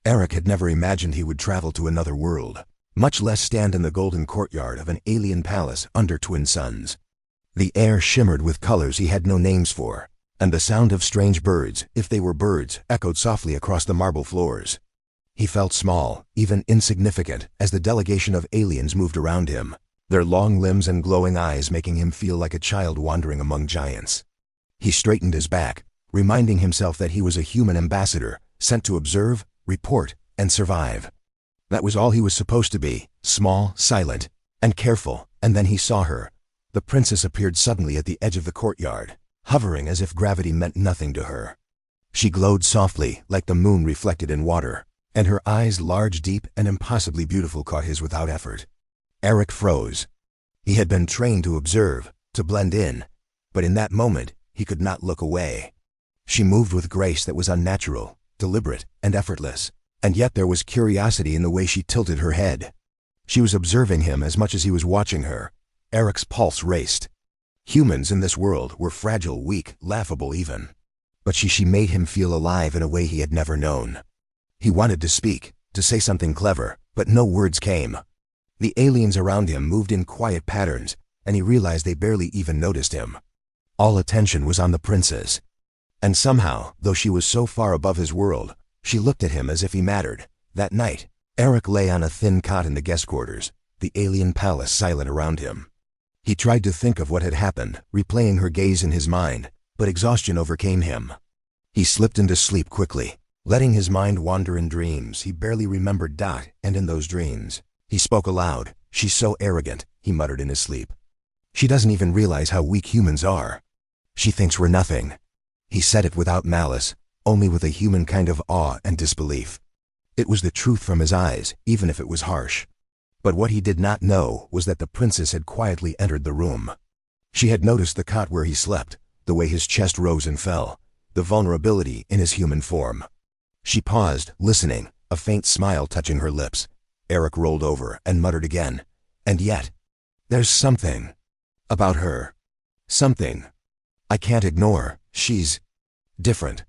Eric had never imagined he would travel to another world, much less stand in the golden courtyard of an alien palace under twin suns. The air shimmered with colors he had no names for, and the sound of strange birds, if they were birds, echoed softly across the marble floors. He felt small, even insignificant, as the delegation of aliens moved around him, their long limbs and glowing eyes making him feel like a child wandering among giants. He straightened his back, reminding himself that he was a human ambassador, sent to observe, report, and survive. That was all he was supposed to be, small, silent, and careful. And then he saw her. The princess appeared suddenly at the edge of the courtyard, hovering as if gravity meant nothing to her. She glowed softly, like the moon reflected in water, and her eyes, large, deep, and impossibly beautiful, caught his without effort. Eric froze. He had been trained to observe, to blend in, but in that moment, he could not look away. She moved with grace that was unnatural, deliberate, and effortless, and yet there was curiosity in the way she tilted her head. She was observing him as much as he was watching her. Eric's pulse raced. Humans in this world were fragile, weak, laughable even. But she made him feel alive in a way he had never known. He wanted to speak, to say something clever, but no words came. The aliens around him moved in quiet patterns, and he realized they barely even noticed him. All attention was on the princess. And somehow, though she was so far above his world, she looked at him as if he mattered. That night, Eric lay on a thin cot in the guest quarters, the alien palace silent around him. He tried to think of what had happened, replaying her gaze in his mind, but exhaustion overcame him. He slipped into sleep quickly, letting his mind wander in dreams he barely remembered. And in those dreams, he spoke aloud. "She's so arrogant," he muttered in his sleep. "She doesn't even realize how weak humans are. She thinks we're nothing." He said it without malice, only with a human kind of awe and disbelief. It was the truth from his eyes, even if it was harsh. But what he did not know was that the princess had quietly entered the room. She had noticed the cot where he slept, the way his chest rose and fell, the vulnerability in his human form. She paused, listening, a faint smile touching her lips. Eric rolled over and muttered again, "And yet, there's something about her. Something I can't ignore. She's different."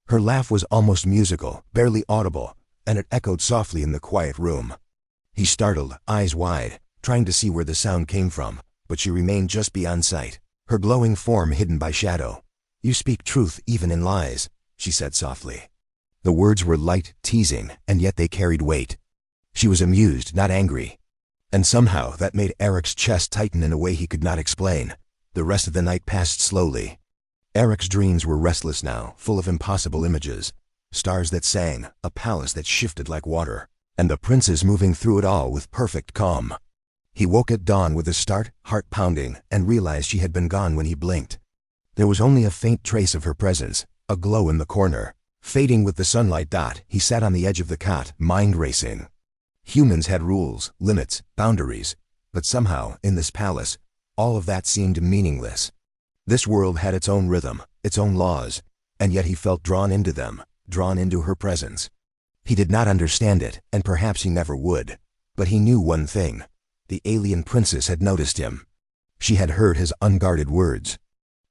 Her laugh was almost musical, barely audible, and it echoed softly in the quiet room. He startled, eyes wide, trying to see where the sound came from, but she remained just beyond sight, her glowing form hidden by shadow. "You speak truth even in lies," she said softly. The words were light, teasing, and yet they carried weight. She was amused, not angry. And somehow that made Eric's chest tighten in a way he could not explain. The rest of the night passed slowly. Eric's dreams were restless now, full of impossible images. Stars that sang, a palace that shifted like water, and the princess moving through it all with perfect calm. He woke at dawn with a start, heart pounding, and realized she had been gone when he blinked. There was only a faint trace of her presence, a glow in the corner, fading with the sunlight. He sat on the edge of the cot, mind racing. Humans had rules, limits, boundaries, but somehow, in this palace, all of that seemed meaningless. This world had its own rhythm, its own laws, and yet he felt drawn into them, drawn into her presence. He did not understand it, and perhaps he never would, but he knew one thing. The alien princess had noticed him. She had heard his unguarded words.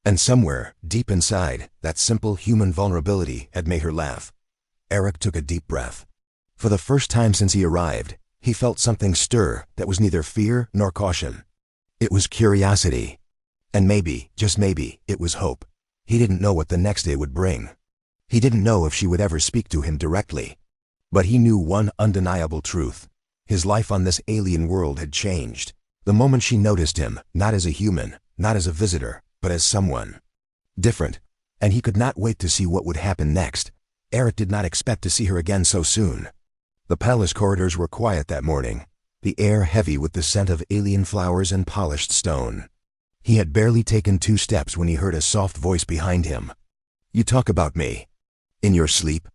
And somewhere, deep inside, that simple human vulnerability had made her laugh. Eric took a deep breath. For the first time since he arrived, he felt something stir that was neither fear nor caution. It was curiosity. And maybe, just maybe, it was hope. He didn't know what the next day would bring. He didn't know if she would ever speak to him directly. But he knew one undeniable truth. His life on this alien world had changed. The moment she noticed him, not as a human, not as a visitor, but as someone different. And he could not wait to see what would happen next. Eric did not expect to see her again so soon. The palace corridors were quiet that morning, the air heavy with the scent of alien flowers and polished stone. He had barely taken 2 steps when he heard a soft voice behind him. "You talk about me. In your sleep?"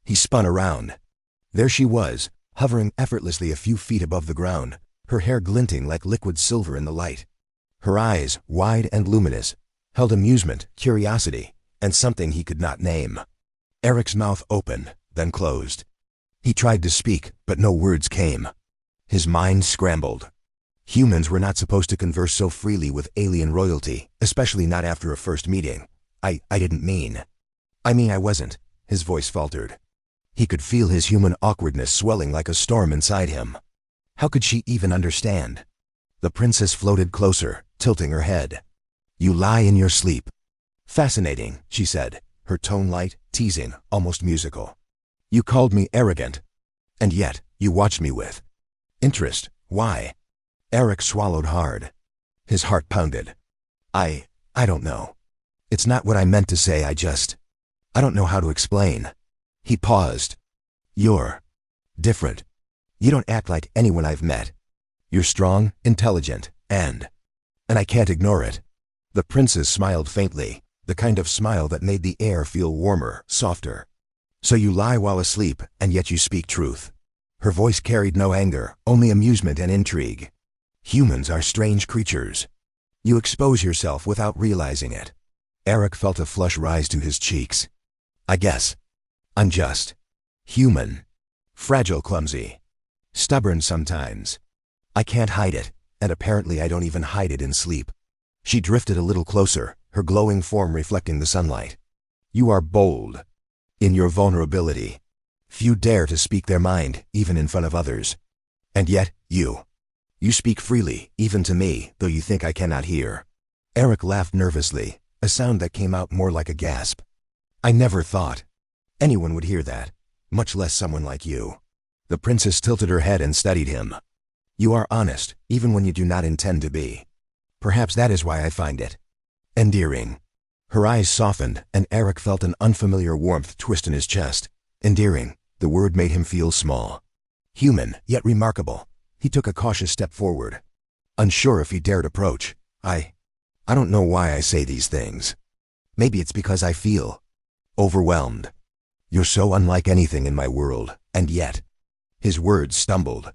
He spun around. There she was, hovering effortlessly a few feet above the ground, her hair glinting like liquid silver in the light. Her eyes, wide and luminous, held amusement, curiosity, and something he could not name. Eric's mouth opened, then closed. He tried to speak, but no words came. His mind scrambled. Humans were not supposed to converse so freely with alien royalty, especially not after a first meeting. I didn't mean. I wasn't," his voice faltered. He could feel his human awkwardness swelling like a storm inside him. How could she even understand? The princess floated closer, tilting her head. "You lie in your sleep." "Fascinating," she said, her tone light, teasing, almost musical. "You called me arrogant. And yet, you watched me with interest. Why?" Eric swallowed hard. His heart pounded. I don't know. It's not what I meant to say, I don't know how to explain." He paused. "You're different. You don't act like anyone I've met. You're strong, intelligent, and I can't ignore it." The princess smiled faintly, the kind of smile that made the air feel warmer, softer. "So you lie while asleep, and yet you speak truth." Her voice carried no anger, only amusement and intrigue. "Humans are strange creatures. You expose yourself without realizing it." Eric felt a flush rise to his cheeks. "I guess I'm just human. Fragile, clumsy, stubborn sometimes. I can't hide it, and apparently I don't even hide it in sleep." She drifted a little closer, her glowing form reflecting the sunlight. "You are bold in your vulnerability. Few dare to speak their mind, even in front of others. And yet, you speak freely, even to me, though you think I cannot hear." Eric laughed nervously, a sound that came out more like a gasp. "I never thought anyone would hear that, much less someone like you." The princess tilted her head and studied him. "You are honest, even when you do not intend to be. Perhaps that is why I find it endearing." Her eyes softened, and Eric felt an unfamiliar warmth twist in his chest. Endearing, the word made him feel small. Human, yet remarkable. He took a cautious step forward, unsure if he dared approach. I don't know why I say these things. Maybe it's because I feel overwhelmed. You're so unlike anything in my world, and yet..." His words stumbled.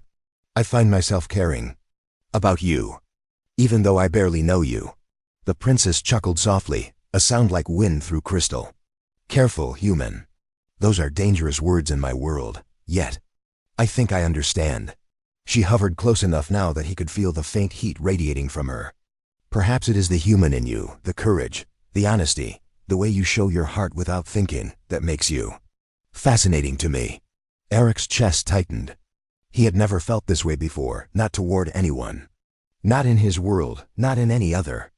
"I find myself caring about you, even though I barely know you." The princess chuckled softly, a sound like wind through crystal. "Careful, human. Those are dangerous words in my world, yet I think I understand." She hovered close enough now that he could feel the faint heat radiating from her. "Perhaps it is the human in you, the courage, the honesty, the way you show your heart without thinking, that makes you fascinating to me." Eric's chest tightened. He had never felt this way before, not toward anyone. Not in his world, not in any other.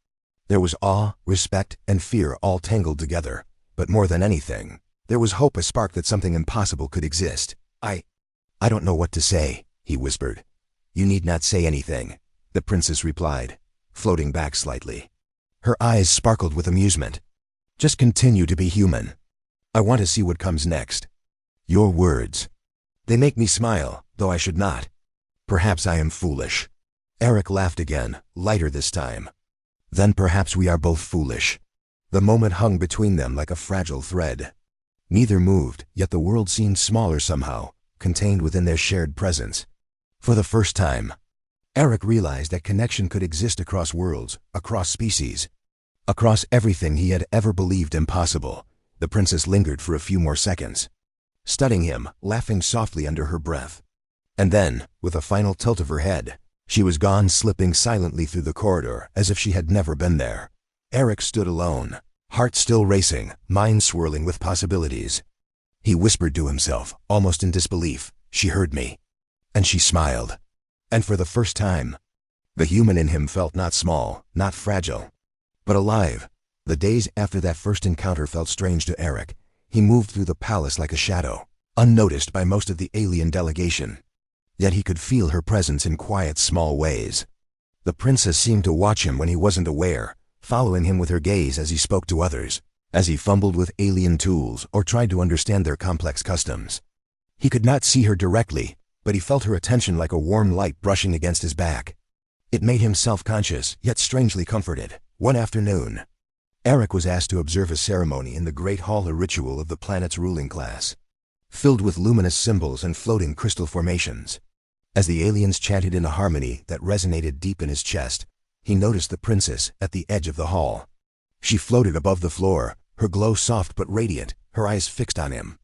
There was awe, respect, and fear all tangled together, but more than anything, there was hope, a spark that something impossible could exist. I don't know what to say," he whispered. "You need not say anything," the princess replied, floating back slightly. Her eyes sparkled with amusement. "Just continue to be human. I want to see what comes next." "Your words, they make me smile, though I should not. Perhaps I am foolish." Eric laughed again, lighter this time. "Then perhaps we are both foolish." The moment hung between them like a fragile thread. Neither moved, yet the world seemed smaller somehow, contained within their shared presence. For the first time, Eric realized that connection could exist across worlds, across species, across everything he had ever believed impossible. The princess lingered for a few more seconds, studying him, laughing softly under her breath. And then, with a final tilt of her head, she was gone, slipping silently through the corridor as if she had never been there. Eric stood alone, heart still racing, mind swirling with possibilities. He whispered to himself, almost in disbelief, "She heard me." And she smiled. And for the first time, the human in him felt not small, not fragile, but alive. The days after that first encounter felt strange to Eric. He moved through the palace like a shadow, unnoticed by most of the alien delegation. Yet he could feel her presence in quiet, small ways. The princess seemed to watch him when he wasn't aware, following him with her gaze as he spoke to others, as he fumbled with alien tools or tried to understand their complex customs. He could not see her directly, but he felt her attention like a warm light brushing against his back. It made him self-conscious, yet strangely comforted. One afternoon, Eric was asked to observe a ceremony in the Great Hall, a ritual of the planet's ruling class, filled with luminous symbols and floating crystal formations. As the aliens chanted in a harmony that resonated deep in his chest, he noticed the princess at the edge of the hall. She floated above the floor, her glow soft but radiant, her eyes fixed on him.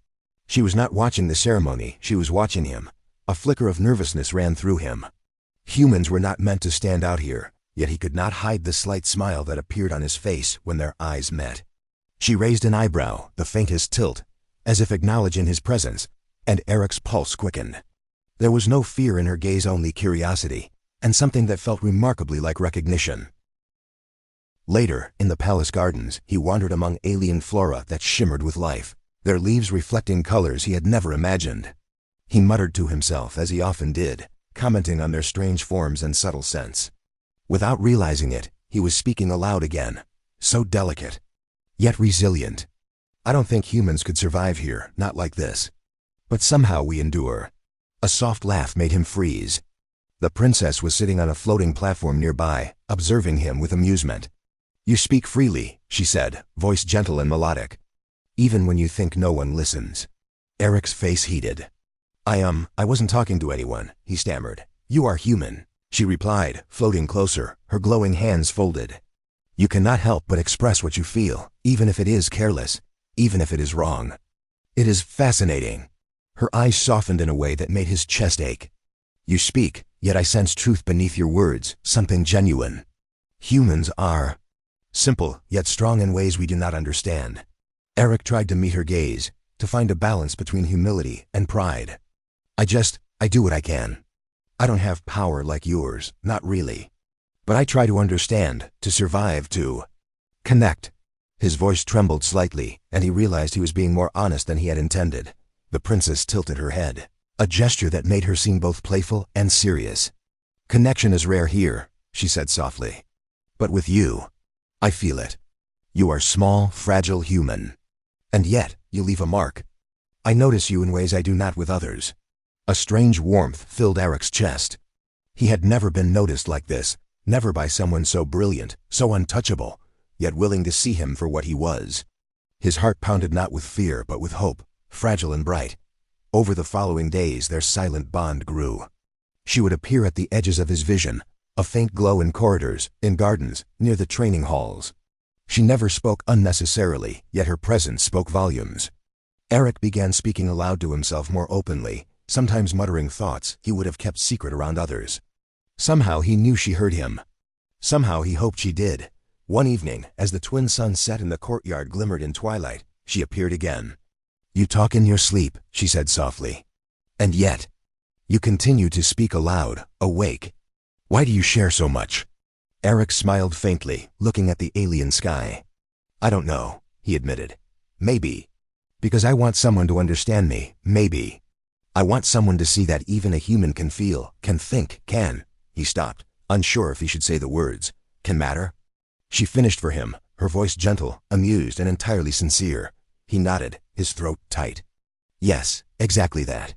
She was not watching the ceremony, she was watching him. A flicker of nervousness ran through him. Humans were not meant to stand out here, yet he could not hide the slight smile that appeared on his face when their eyes met. She raised an eyebrow, the faintest tilt, as if acknowledging his presence, And Eric's pulse quickened. There was no fear in her gaze, only curiosity, and something that felt remarkably like recognition. Later, in the palace gardens, he wandered among alien flora that shimmered with life, their leaves reflecting colors he had never imagined. He muttered to himself, as he often did, commenting on their strange forms and subtle scents. Without realizing it, he was speaking aloud again, so delicate, yet resilient. I don't think humans could survive here, not like this. But somehow we endure. A soft laugh made him freeze. The princess was sitting on a floating platform nearby, observing him with amusement. "You speak freely," she said, voice gentle and melodic. "Even when you think no one listens." Eric's face heated. I wasn't talking to anyone," he stammered. "You are human," she replied, floating closer, her glowing hands folded. "You cannot help but express what you feel, even if it is careless, even if it is wrong. It is fascinating." Her eyes softened in a way that made his chest ache. "You speak, yet I sense truth beneath your words, something genuine. Humans are simple, yet strong in ways we do not understand." Eric tried to meet her gaze, to find a balance between humility and pride. I do what I can. I don't have power like yours, not really. But I try to understand, to survive, to connect." His voice trembled slightly, and he realized he was being more honest than he had intended. The princess tilted her head, a gesture that made her seem both playful and serious. "Connection is rare here," she said softly. "But with you, I feel it. You are small, fragile human. And yet, you leave a mark. I notice you in ways I do not with others." A strange warmth filled Eric's chest. He had never been noticed like this, never by someone so brilliant, so untouchable, yet willing to see him for what he was. His heart pounded not with fear, but with hope, fragile and bright. Over the following days, their silent bond grew. She would appear at the edges of his vision, a faint glow in corridors, in gardens, near the training halls. She never spoke unnecessarily, yet her presence spoke volumes. Eric began speaking aloud to himself more openly, sometimes muttering thoughts he would have kept secret around others. Somehow he knew she heard him. Somehow he hoped she did. One evening, as the twin suns set and the courtyard glimmered in twilight, she appeared again. "You talk in your sleep," she said softly. "And yet, you continue to speak aloud, awake. Why do you share so much?" Eric smiled faintly, looking at the alien sky. "I don't know," he admitted. "Maybe. Because I want someone to understand me, maybe. I want someone to see that even a human can feel, can think, can—" He stopped, unsure if he should say the words, "can matter." She finished for him, her voice gentle, amused, and entirely sincere. He nodded, his throat tight. Yes, exactly that.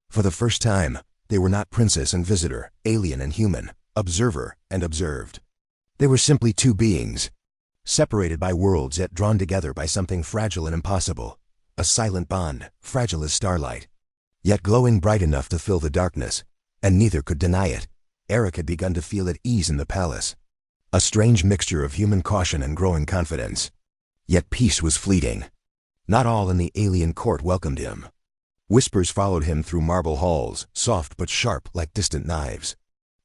For the first time, they were not princess and visitor, alien and human, observer and observed. They were simply two beings, separated by worlds yet drawn together by something fragile and impossible. A silent bond, fragile as starlight, yet glowing bright enough to fill the darkness, and neither could deny it. Eric had begun to feel at ease in the palace. A strange mixture of human caution and growing confidence. Yet peace was fleeting. Not all in the alien court welcomed him. Whispers followed him through marble halls, soft but sharp like distant knives.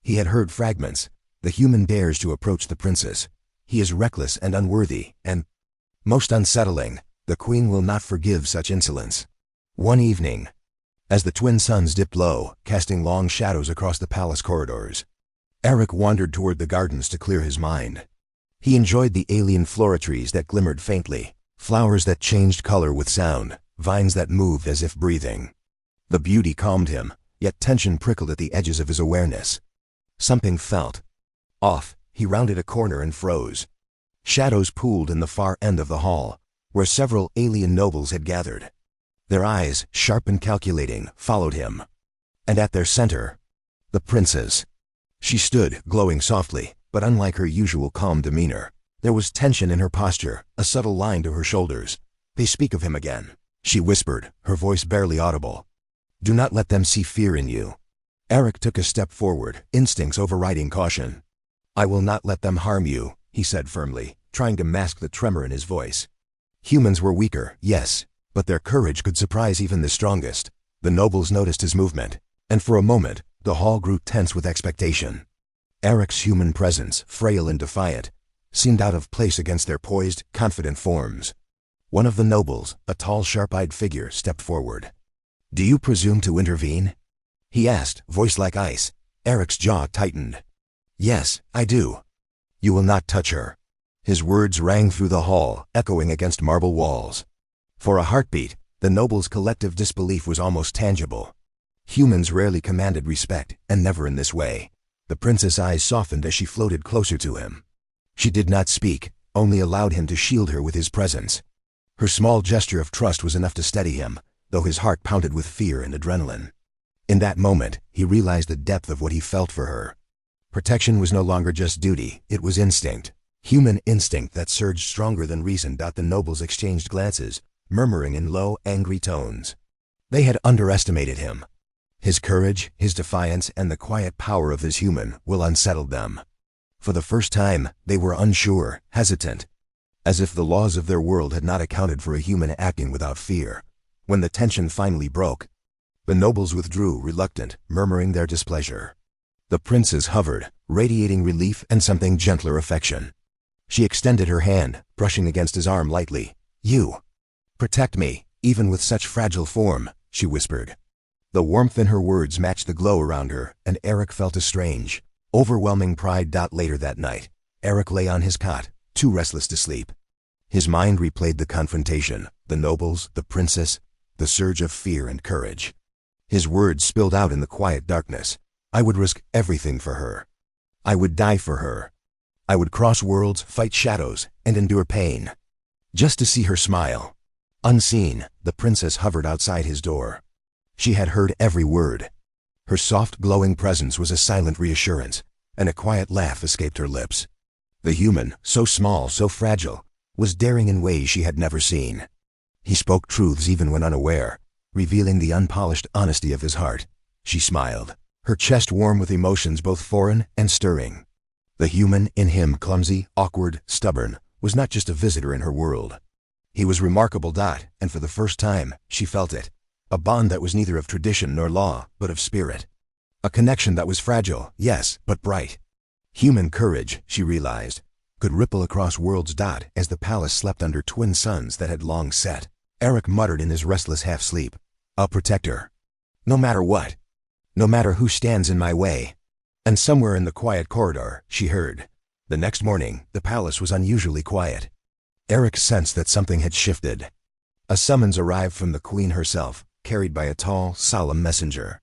He had heard fragments. The human dares to approach the princess. He is reckless and unworthy, and, most unsettling, the queen will not forgive such insolence. One evening, as the twin suns dipped low, casting long shadows across the palace corridors, Eric wandered toward the gardens to clear his mind. He enjoyed the alien flora trees that glimmered faintly, flowers that changed color with sound, vines that moved as if breathing. The beauty calmed him, yet tension prickled at the edges of his awareness. Something felt off. He rounded a corner and froze. Shadows pooled in the far end of the hall, where several alien nobles had gathered. Their eyes, sharp and calculating, followed him. And at their center, the princess. She stood, glowing softly, but unlike her usual calm demeanor. There was tension in her posture, a subtle line to her shoulders. "They speak of him again," she whispered, her voice barely audible. "Do not let them see fear in you." Eric took a step forward, instincts overriding caution. "I will not let them harm you," he said firmly, trying to mask the tremor in his voice. Humans were weaker, yes, but their courage could surprise even the strongest. The nobles noticed his movement, and for a moment, the hall grew tense with expectation. Eric's human presence, frail and defiant, seemed out of place against their poised, confident forms. One of the nobles, a tall, sharp-eyed figure, stepped forward. "Do you presume to intervene?" he asked, voice like ice. Eric's jaw tightened. "Yes, I do. You will not touch her." His words rang through the hall, echoing against marble walls. For a heartbeat, the noble's collective disbelief was almost tangible. Humans rarely commanded respect, and never in this way. The princess' eyes softened as she floated closer to him. She did not speak, only allowed him to shield her with his presence. Her small gesture of trust was enough to steady him, though his heart pounded with fear and adrenaline. In that moment, he realized the depth of what he felt for her. Protection was no longer just duty, it was instinct. Human instinct that surged stronger than reason. The nobles exchanged glances, murmuring in low, angry tones. They had underestimated him. His courage, his defiance, and the quiet power of his human will unsettled them. For the first time, they were unsure, hesitant, as if the laws of their world had not accounted for a human acting without fear. When the tension finally broke, the nobles withdrew, reluctant, murmuring their displeasure. The princess hovered, radiating relief and something gentler affection. She extended her hand, brushing against his arm lightly. "You protect me, even with such fragile form," she whispered. The warmth in her words matched the glow around her, and Eric felt a strange, overwhelming pride. Later that night, Eric lay on his cot, too restless to sleep. His mind replayed the confrontation, the nobles, the princess, the surge of fear and courage. His words spilled out in the quiet darkness. "I would risk everything for her. I would die for her. I would cross worlds, fight shadows, and endure pain, just to see her smile." Unseen, the princess hovered outside his door. She had heard every word. Her soft, glowing presence was a silent reassurance, and a quiet laugh escaped her lips. The human, so small, so fragile, was daring in ways she had never seen. He spoke truths even when unaware, revealing the unpolished honesty of his heart. She smiled, her chest warm with emotions both foreign and stirring. The human in him, clumsy, awkward, stubborn, was not just a visitor in her world. He was remarkable. And for the first time, she felt it. A bond that was neither of tradition nor law, but of spirit. A connection that was fragile, yes, but bright. Human courage, she realized, could ripple across worlds. As the palace slept under twin suns that had long set, Eric muttered in his restless half-sleep, "I'll protect her. No matter what. No matter who stands in my way." And somewhere in the quiet corridor, she heard. The next morning, the palace was unusually quiet. Eric sensed that something had shifted. A summons arrived from the queen herself, carried by a tall, solemn messenger.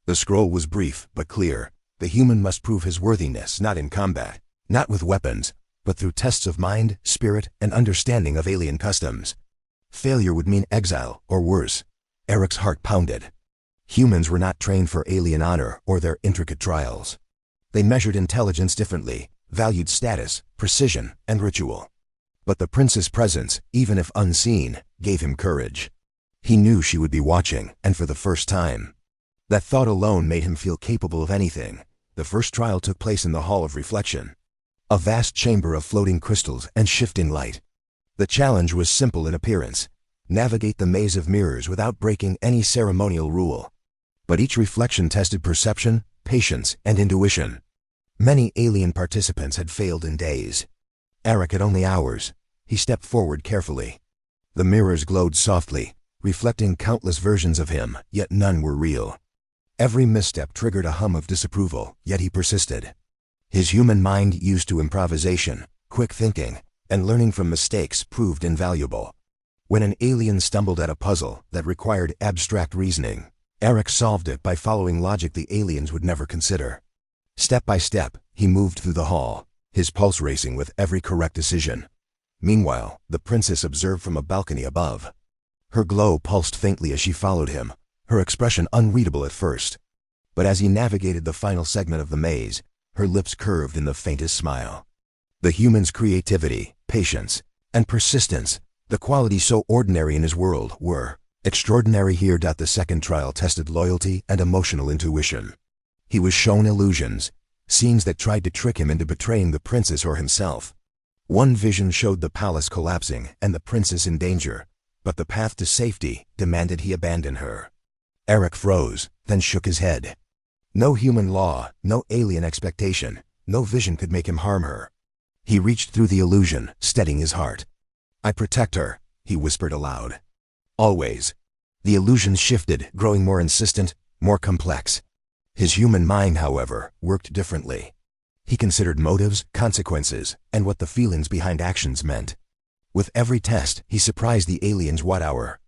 The scroll was brief but clear. The human must prove his worthiness not in combat, not with weapons, but through tests of mind, spirit, and understanding of alien customs. Failure would mean exile, or worse. Eric's heart pounded. Humans were not trained for alien honor or their intricate trials. They measured intelligence differently, valued status, precision, and ritual. But the prince's presence, even if unseen, gave him courage. He knew she would be watching, and for the first time. That thought alone made him feel capable of anything. The first trial took place in the Hall of Reflection, a vast chamber of floating crystals and shifting light. The challenge was simple in appearance: navigate the maze of mirrors without breaking any ceremonial rule. But each reflection tested perception, patience, and intuition. Many alien participants had failed in days. Eric had only hours. He stepped forward carefully. The mirrors glowed softly, reflecting countless versions of him, yet none were real. Every misstep triggered a hum of disapproval, yet he persisted. His human mind, used to improvisation, quick thinking, and learning from mistakes, proved invaluable. When an alien stumbled at a puzzle that required abstract reasoning, Eric solved it by following logic the aliens would never consider. Step by step, he moved through the hall, his pulse racing with every correct decision. Meanwhile, the princess observed from a balcony above. Her glow pulsed faintly as she followed him, her expression unreadable at first. But as he navigated the final segment of the maze, her lips curved in the faintest smile. The human's creativity, patience, and persistence, the qualities so ordinary in his world, were extraordinary here. The second trial tested loyalty and emotional intuition. He was shown illusions, scenes that tried to trick him into betraying the princess or himself. One vision showed the palace collapsing and the princess in danger, but the path to safety demanded he abandon her. Eric froze, then shook his head. No human law, no alien expectation, no vision could make him harm her. He reached through the illusion, steadying his heart. "I protect her," he whispered aloud. "Always." The illusions shifted, growing more insistent, more complex. His human mind, however, worked differently. He considered motives, consequences, and what the feelings behind actions meant. With every test, he surprised the aliens what hour.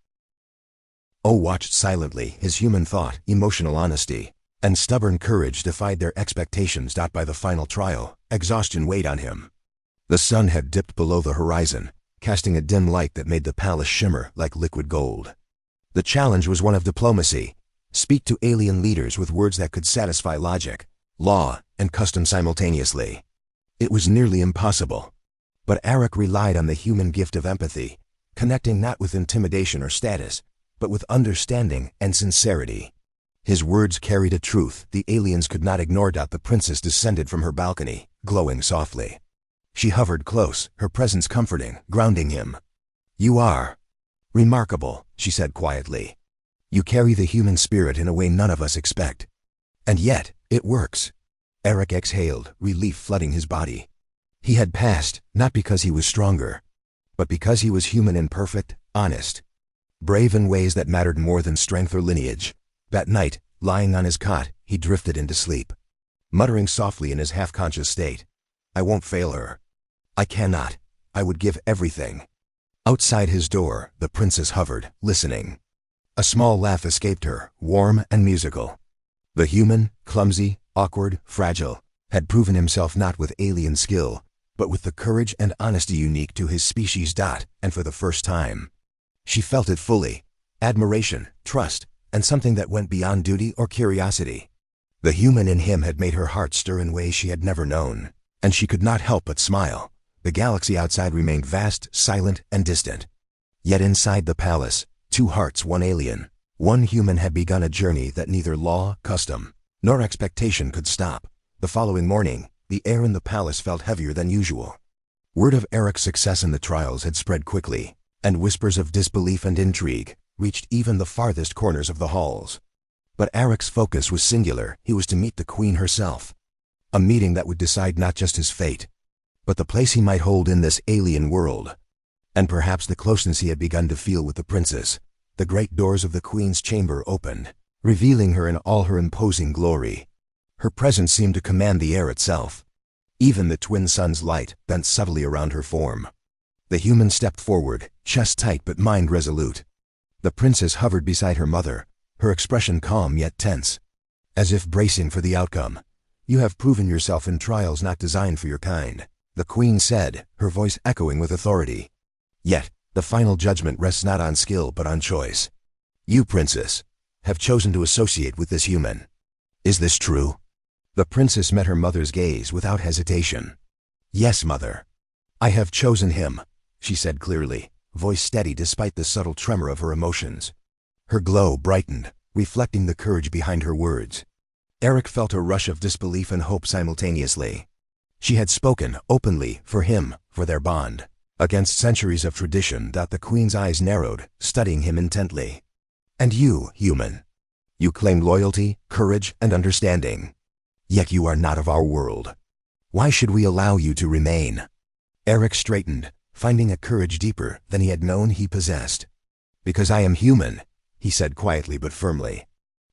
O watched silently, his human thought, emotional honesty, and stubborn courage defied their expectations. By the final trial, exhaustion weighed on him. The sun had dipped below the horizon, casting a dim light that made the palace shimmer like liquid gold. The challenge was one of diplomacy. Speak to alien leaders with words that could satisfy logic, law, and custom simultaneously. It was nearly impossible. But Eric relied on the human gift of empathy, connecting not with intimidation or status, but with understanding and sincerity. His words carried a truth the aliens could not ignore. The princess descended from her balcony, glowing softly. She hovered close, her presence comforting, grounding him. "You are remarkable," she said quietly. "You carry the human spirit in a way none of us expect. And yet, it works." Eric exhaled, relief flooding his body. He had passed, not because he was stronger, but because he was human and perfect, honest. Brave in ways that mattered more than strength or lineage. That night, lying on his cot, he drifted into sleep, muttering softly in his half-conscious state, "I won't fail her. I cannot. I would give everything." Outside his door, the princess hovered, listening. A small laugh escaped her, warm and musical. The human, clumsy, awkward, fragile, had proven himself not with alien skill, but with the courage and honesty unique to his species. And for the first time, she felt it fully: admiration, trust, and something that went beyond duty or curiosity. The human in him had made her heart stir in ways she had never known, and she could not help but smile. The galaxy outside remained vast, silent, and distant. Yet inside the palace, two hearts, one alien, one human, had begun a journey that neither law, custom, nor expectation could stop. The following morning, the air in the palace felt heavier than usual. Word of Eric's success in the trials had spread quickly, and whispers of disbelief and intrigue reached even the farthest corners of the halls. But Eric's focus was singular. He was to meet the queen herself. A meeting that would decide not just his fate, but the place he might hold in this alien world. And perhaps the closeness he had begun to feel with the princess. The great doors of the queen's chamber opened, revealing her in all her imposing glory. Her presence seemed to command the air itself. Even the twin sun's light bent subtly around her form. The human stepped forward, chest tight but mind resolute. The princess hovered beside her mother, her expression calm yet tense, as if bracing for the outcome. "You have proven yourself in trials not designed for your kind," the queen said, her voice echoing with authority. "Yet, the final judgment rests not on skill but on choice. You, princess, have chosen to associate with this human. Is this true?" The princess met her mother's gaze without hesitation. "Yes, mother. I have chosen him," she said clearly, voice steady despite the subtle tremor of her emotions. Her glow brightened, reflecting the courage behind her words. Eric felt a rush of disbelief and hope simultaneously. She had spoken openly for him, for their bond, against centuries of tradition. The queen's eyes narrowed, studying him intently. "And you, human, you claim loyalty, courage, and understanding. Yet you are not of our world. Why should we allow you to remain?" Eric straightened, finding a courage deeper than he had known he possessed. "Because I am human," he said quietly but firmly.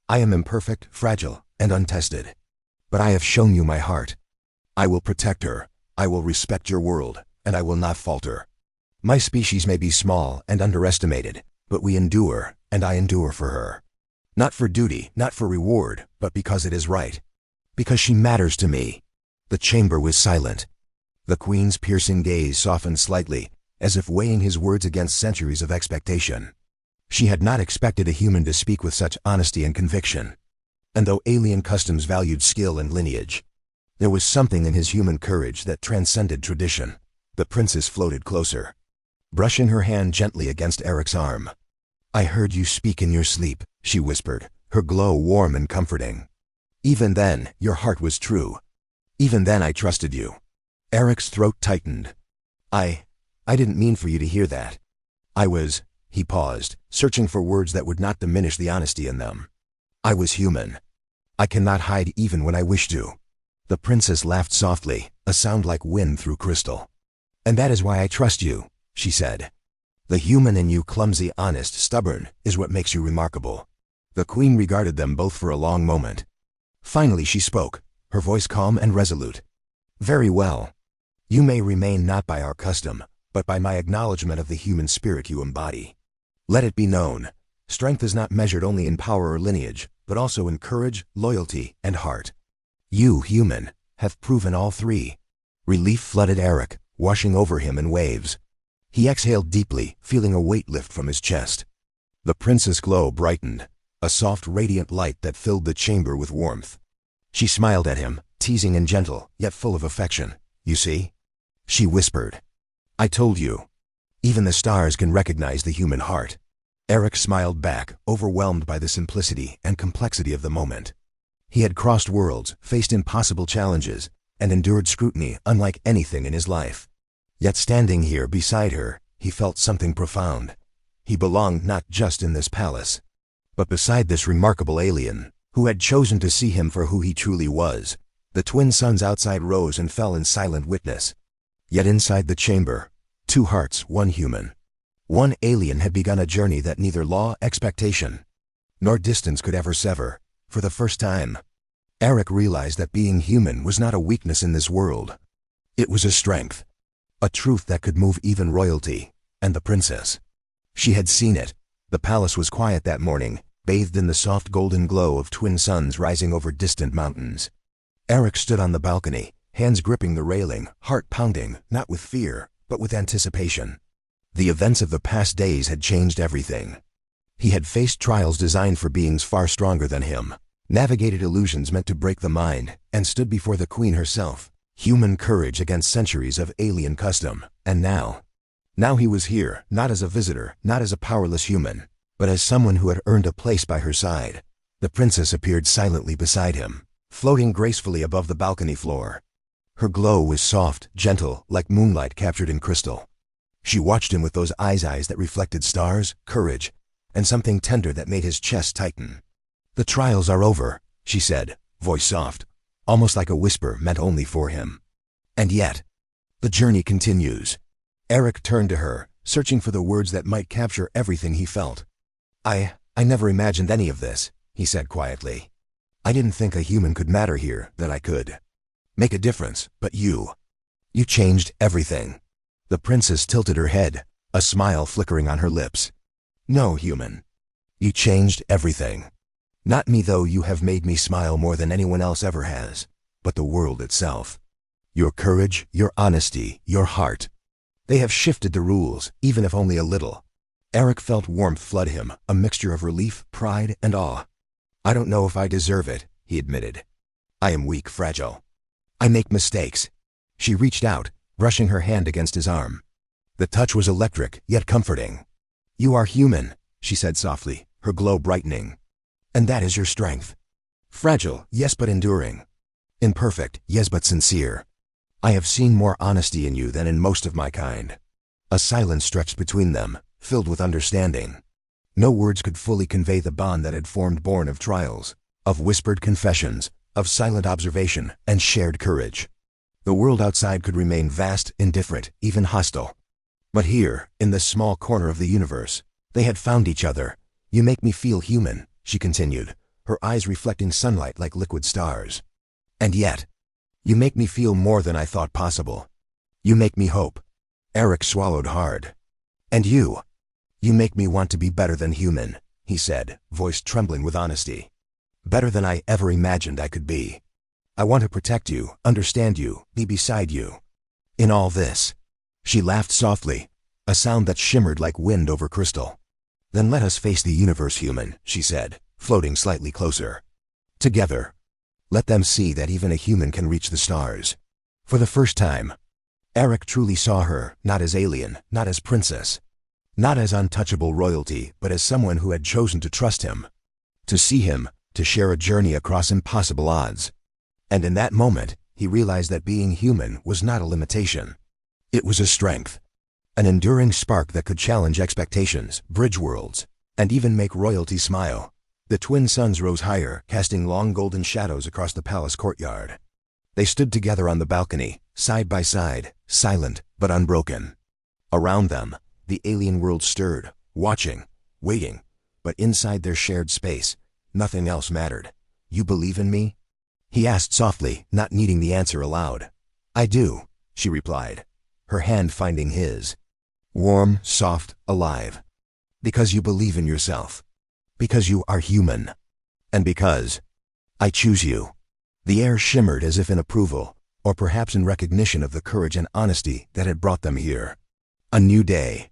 "I am imperfect, fragile, and untested. But I have shown you my heart. I will protect her, I will respect your world, and I will not falter. My species may be small and underestimated, but we endure, and I endure for her. Not for duty, not for reward, but because it is right. Because she matters to me." The chamber was silent. The queen's piercing gaze softened slightly, as if weighing his words against centuries of expectation. She had not expected a human to speak with such honesty and conviction. And though alien customs valued skill and lineage, there was something in his human courage that transcended tradition. The princess floated closer, brushing her hand gently against Eric's arm. "I heard you speak in your sleep," she whispered, her glow warm and comforting. "Even then, your heart was true. Even then I trusted you." Eric's throat tightened. I didn't mean for you to hear that. I was," he paused, searching for words that would not diminish the honesty in them. "I was human. I cannot hide even when I wish to." The princess laughed softly, a sound like wind through crystal. "And that is why I trust you," she said. The human in you, clumsy, honest, stubborn, is what makes you remarkable." The queen regarded them both for a long moment. Finally she spoke, her voice calm and resolute. "Very well. You may remain not by our custom, but by my acknowledgement of the human spirit you embody. Let it be known, strength is not measured only in power or lineage, but also in courage, loyalty, and heart. You, human, have proven all three." Relief flooded Eric, washing over him in waves. He exhaled deeply, feeling a weight lift from his chest. The princess' glow brightened, a soft, radiant light that filled the chamber with warmth. She smiled at him, teasing and gentle, yet full of affection. "You see?" she whispered. "I told you. Even the stars can recognize the human heart." Eric smiled back, overwhelmed by the simplicity and complexity of the moment. He had crossed worlds, faced impossible challenges, and endured scrutiny unlike anything in his life. Yet standing here beside her, he felt something profound. He belonged not just in this palace, but beside this remarkable alien, who had chosen to see him for who he truly was. The twin suns outside rose and fell in silent witness. Yet inside the chamber, two hearts, one human. One alien had begun a journey that neither law, expectation, nor distance could ever sever. For the first time, Eric realized that being human was not a weakness in this world. It was a strength, a truth that could move even royalty, and the princess. She had seen it. The palace was quiet that morning, bathed in the soft golden glow of twin suns rising over distant mountains. Eric stood on the balcony, hands gripping the railing, heart pounding, not with fear, but with anticipation. The events of the past days had changed everything. He had faced trials designed for beings far stronger than him, navigated illusions meant to break the mind, and stood before the queen herself. Human courage against centuries of alien custom. And now he was here, not as a visitor, not as a powerless human, but as someone who had earned a place by her side. The princess appeared silently beside him, floating gracefully above the balcony floor. Her glow was soft, gentle, like moonlight captured in crystal. She watched him with those eyes that reflected stars, courage, and something tender that made his chest tighten. "The trials are over," she said, voice soft, almost like a whisper meant only for him. "And yet, the journey continues." Eric turned to her, searching for the words that might capture everything he felt. I never imagined any of this," he said quietly. "I didn't think a human could matter here, that I could make a difference, but you changed everything." The princess tilted her head, a smile flickering on her lips. "No, human. You changed everything. Not me, though. You have made me smile more than anyone else ever has, but the world itself. Your courage, your honesty, your heart. They have shifted the rules, even if only a little." Eric felt warmth flood him, a mixture of relief, pride, and awe. "I don't know if I deserve it," he admitted. "I am weak, fragile. I make mistakes." She reached out, brushing her hand against his arm. The touch was electric, yet comforting. "You are human," she said softly, her glow brightening. "And that is your strength. Fragile, yes, but enduring. Imperfect, yes, but sincere. I have seen more honesty in you than in most of my kind." A silence stretched between them, filled with understanding. No words could fully convey the bond that had formed, born of trials, of whispered confessions, of silent observation, and shared courage. The world outside could remain vast, indifferent, even hostile. But here, in this small corner of the universe, they had found each other. "You make me feel human," she continued, her eyes reflecting sunlight like liquid stars. "And yet, you make me feel more than I thought possible. You make me hope." Eric swallowed hard. "And you make me want to be better than human," he said, voice trembling with honesty. "Better than I ever imagined I could be. I want to protect you, understand you, be beside you. In all this." She laughed softly, a sound that shimmered like wind over crystal. "Then let us face the universe, human," she said, floating slightly closer. "Together. Let them see that even a human can reach the stars." For the first time, Eric truly saw her, not as alien, not as princess, not as untouchable royalty, but as someone who had chosen to trust him, to see him, to share a journey across impossible odds. And in that moment, he realized that being human was not a limitation. It was a strength, an enduring spark that could challenge expectations, bridge worlds, and even make royalty smile. The twin suns rose higher, casting long golden shadows across the palace courtyard. They stood together on the balcony, side by side, silent but unbroken. Around them, The alien world stirred, watching, waiting, but inside their shared space, nothing else mattered. "You believe in me?" he asked softly, not needing the answer aloud. "I do," she replied, her hand finding his. Warm, soft, alive. "Because you believe in yourself. Because you are human. And because I choose you." The air shimmered as if in approval, or perhaps in recognition of the courage and honesty that had brought them here. A new day,